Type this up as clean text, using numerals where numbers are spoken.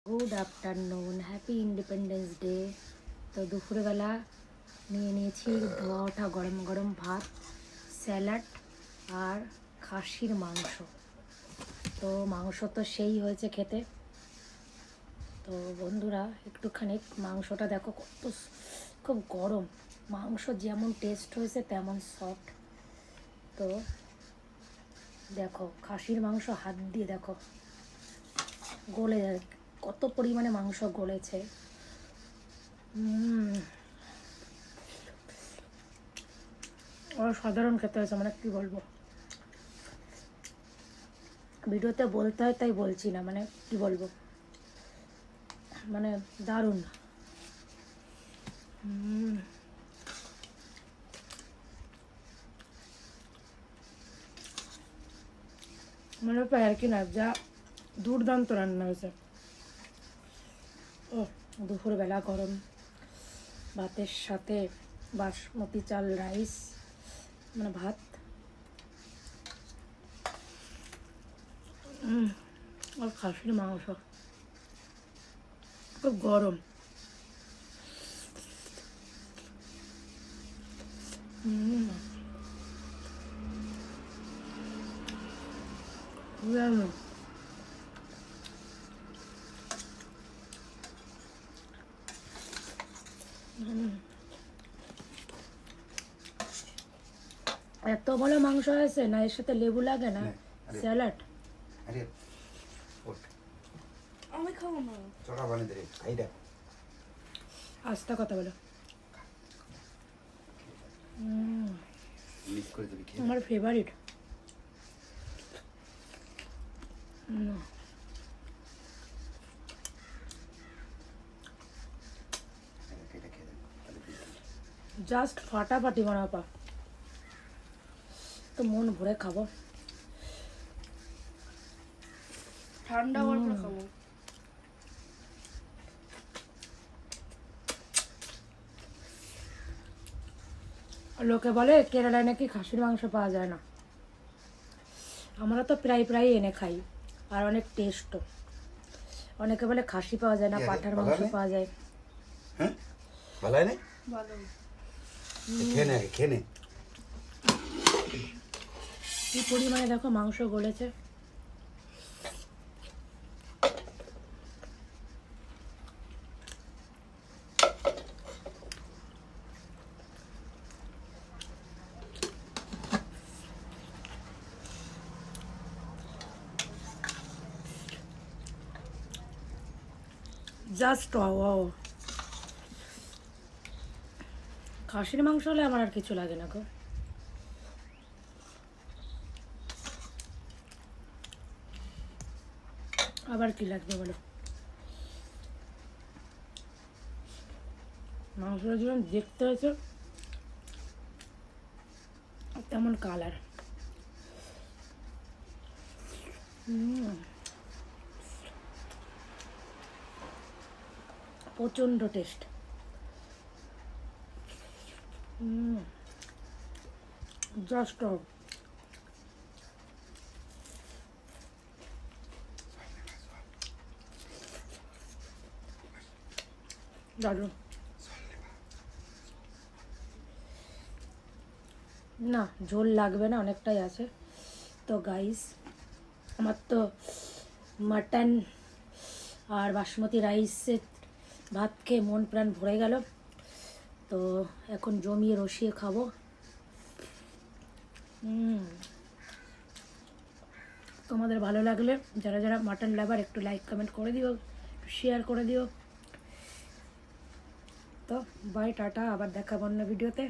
Good afternoon, happy independence day. তো দুপুরবেলা নিয়ে নিয়েছি ধোয়া ওঠা গরম গরম ভাত, স্যালাড আর খাসির মাংস। তো মাংস তো সেই হয়েছে খেতে। তো বন্ধুরা একটুখানি মাংসটা দেখো কত খুব গরম। মাংস যেমন টেস্ট হয়েছে তেমন সফট। তো দেখো খাসির মাংস হাত দিয়ে দেখো গলে যায়, কত পরিমাণে মাংস গলেছে। অসাধারণ খেতে হয়েছে, মানে কি বলবো, ভিডিওতে বলতে হয় তাই বলছি না, মানে কি বলবো, মানে দারুণ। মানে তো আর কি না, যা দুর্দান্ত রান্না হয়েছে। ও দুপুরবেলা গরম ভাতের সাথে বাসমতি চাল রাইস, মানে ভাত, আর খাসির মাংস খুব গরম। দারুণ। এত ভালো মাংস হয়েছে না, এর সাথে লেবু লাগে না, স্যালাড। আরে ওঠ, আমি খাবো না। চড়া বানিয়ে দে খাইটা। আস্তে কথা বলো। মিক্স করে দিবি খেয়ে। আমার ফেভারিট। এটা খেয়ে দে তাহলে বুঝবি। জাস্ট ফাটাফাটি বানাপা, তো মন ভরে খাবো। ঠান্ডা হওয়ার পর খাবো। লোকে বলে কেরালায় নাকি খাসির মাংস পাওয়া যায় না, আমরা তো প্রায় প্রায় এনে খাই, আর অনেক টেস্টও। অনেকে বলে খাসি পাওয়া যায় না, পাঁঠার মাংস পাওয়া যায়। হ্যাঁ ভালো হয় না? ভালো। খেয়ে নে আগে, খেয়ে নে। কি পরিমাণে দেখো মাংস গলেছে। Just wow. খাসির মাংস হলে আমার আর কিছু লাগে না গো। আবার কি লাগবে বলো? মাংসটা যেমন দেখতে হয়েছে তেমন কালার। প্রচণ্ড টেস্ট। জাস্ট দারুণ। না ঝোল লাগবে না, অনেকটাই আছে। তো গাইস, আমার তো মাটন আর বাসমতি রাইসের ভাত খেয়ে মন প্রাণ ভরে গেল। তো এখন জমিয়ে রসিয়ে খাবো। তোমাদের ভালো লাগলে যারা যারা মাটন লাভার একটু লাইক কমেন্ট করে দিও, শেয়ার করে দিও। তো বাই, টাটা, আবার দেখাবো অন্য ভিডিওতে।